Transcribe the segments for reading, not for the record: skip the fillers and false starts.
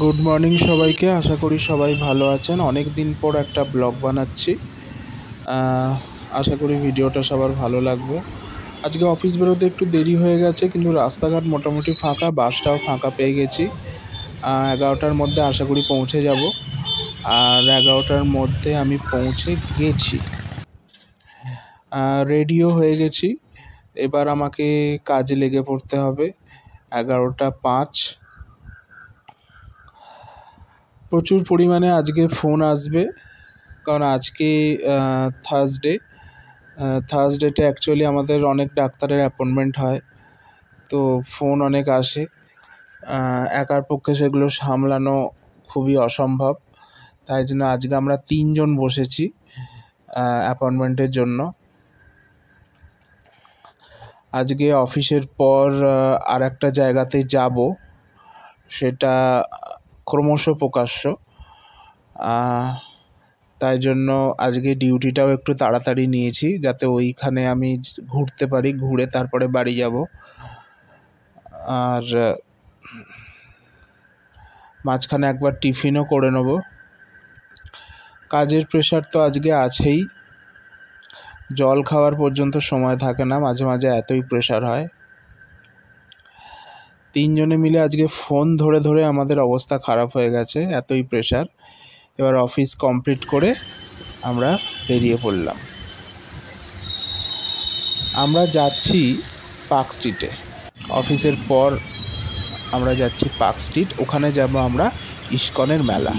Good morning সবাইকে। আশা করি সবাই ভালো আছেন। অনেক দিন পর একটা ব্লগ বানাচ্ছি। আশা করি ভিডিওটা সবার ভালো লাগবে। আজকে অফিস বেরোতে একটু দেরি হয়ে গেছে, কিন্তু রাস্তাঘাট মোটামুটি ফাঁকা, বাসটাও ফাঁকা পেয়ে গেছি। 11টার মধ্যে আশা করি পৌঁছে যাব। আর 11টার মধ্যে আমি পৌঁছে গেছি, রেডিও হয়ে গেছি। এবার আমাকে কাজে লেগে পড়তে হবে। 11টা 5। প্রচুর পরিমাণে আজকে ফোন আসবে, কারণ আজকে থার্সডেতে অ্যাকচুয়ালি আমাদের অনেক ডাক্তারের অ্যাপয়েন্টমেন্ট হয়, তো ফোন অনেক আসে। একার পক্ষে সেগুলো সামলানো খুবই অসম্ভব। তাই জন্য আজকে আমরা 3 জন বসেছি অ্যাপয়েন্টমেন্টের জন্য। আজকে অফিসের পর আর একটা জায়গাতে যাব, সেটা ক্রমশ প্রকাশ্য। তাই জন্য আজকে ডিউটিটাও একটু তাড়াতাড়ি নিয়েছি, যাতে ওইখানে আমি ঘুরতে পারি, ঘুরে তারপরে বাড়ি যাব। আর মাঝখানে একবার টিফিনও করে নেব। কাজের প্রেশার তো আজকে আছেই, জল খাওয়ার পর্যন্ত সময় থাকে না, মাঝে মাঝে এতই প্রেশার হয়। 3 জনে মিলে আজকে ফোন ধরে ধরে আমাদের অবস্থা খারাপ হয়ে গেছে, এতই প্রেশার। এবার অফিস কমপ্লিট করে আমরা বেরিয়ে পড়লাম। আমরা যাচ্ছি পার্ক স্ট্রিটে। অফিসের পর আমরা যাচ্ছি পার্ক স্ট্রিট, ওখানে যাব আমরা ইস্কনের মেলা।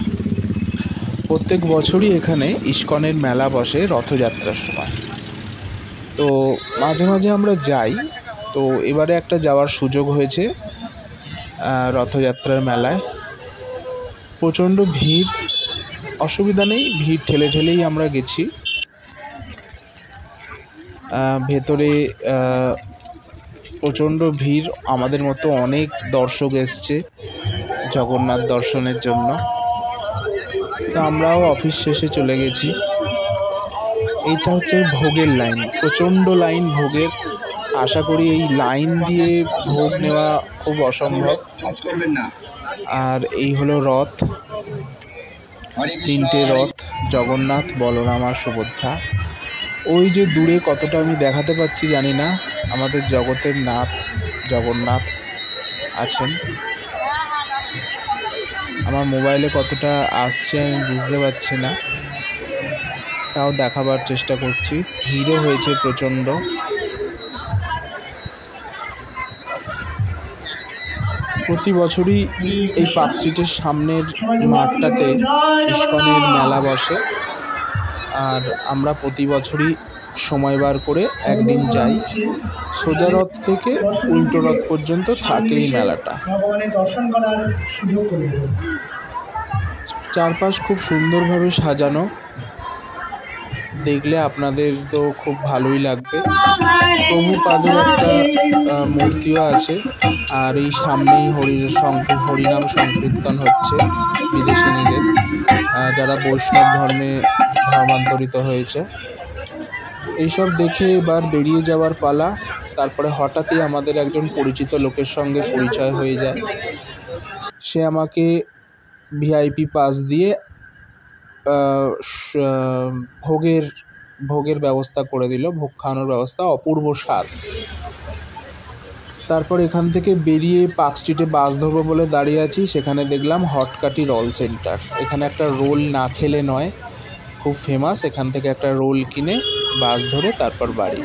প্রত্যেক বছরই এখানে ইস্কনের মেলা বসে রথযাত্রার সময়, তো মাঝে মাঝে আমরা যাই। তো এবারে একটা যাওয়ার সুযোগ হয়েছে রথযাত্রার মেলায়। প্রচণ্ড ভিড়, অসুবিধা নেই, ভিড় ঠেলে ঠেলেই আমরা গেছি। ভেতরে প্রচণ্ড ভিড়, আমাদের মতো অনেক দর্শক এসছে জগন্নাথ দর্শনের জন্য। তো আমরাও অফিস শেষে চলে গেছি। এইটা হচ্ছে ভোগের লাইন, প্রচণ্ড লাইন ভোগের। আশা করি এই লাইন দিয়ে ভোগ নেওয়া খুব অসম্ভব। আর এই হলো রথ, 3টে রথ, জগন্নাথ, বলরাম আর সুভদ্রা। ওই যে দূরে কতটা আমি দেখাতে পাচ্ছি জানি না, আমাদের জগতের নাথ জগন্নাথ আছেন। আমার মোবাইলে কতটা আসছে আমি বুঝতে পারছি না, তাও দেখাবার চেষ্টা করছি। ভিড়ও হয়েছে প্রচণ্ড। প্রতি বছরই এই পার্ক স্ট্রিটের সামনের মাঠটাতে ইস্কনের মেলা বসে, আর আমরা প্রতি বছরই সময় বার করে একদিন যাই। সোজা রথ থেকে উল্টো রথ পর্যন্ত থাকে এই মেলাটা। চারপাশ খুব সুন্দরভাবে সাজানো, দেখলে আপনাদের তো খুব ভালোই লাগবে। প্রভুপাদের একটা মূর্তিও আছে, আর এই সামনেই হরিনাম সংকীর্তন হচ্ছে বিদেশিনীদের, যারা বৈষ্ণব ধর্মে ধর্মান্তরিত হয়েছে। এইসব দেখে এবার বেরিয়ে যাওয়ার পালা। তারপরে হঠাৎই আমাদের একজন পরিচিত লোকের সঙ্গে পরিচয় হয়ে যায়। সে আমাকে ভিআইপি পাস দিয়ে ভোগের ব্যবস্থা করে দিল, ভোগ খাওয়ানোর ব্যবস্থা, অপূর্ব স্বাদ। তারপর এখান থেকে বেরিয়ে পার্ক স্ট্রিটে বাস ধরবো বলে দাঁড়িয়ে আছি, সেখানে দেখলাম হটকাটি রোল সেন্টার। এখানে একটা রোল না খেলে নয়, খুব ফেমাস। এখান থেকে একটা রোল কিনে বাস ধরে তারপর বাড়ি।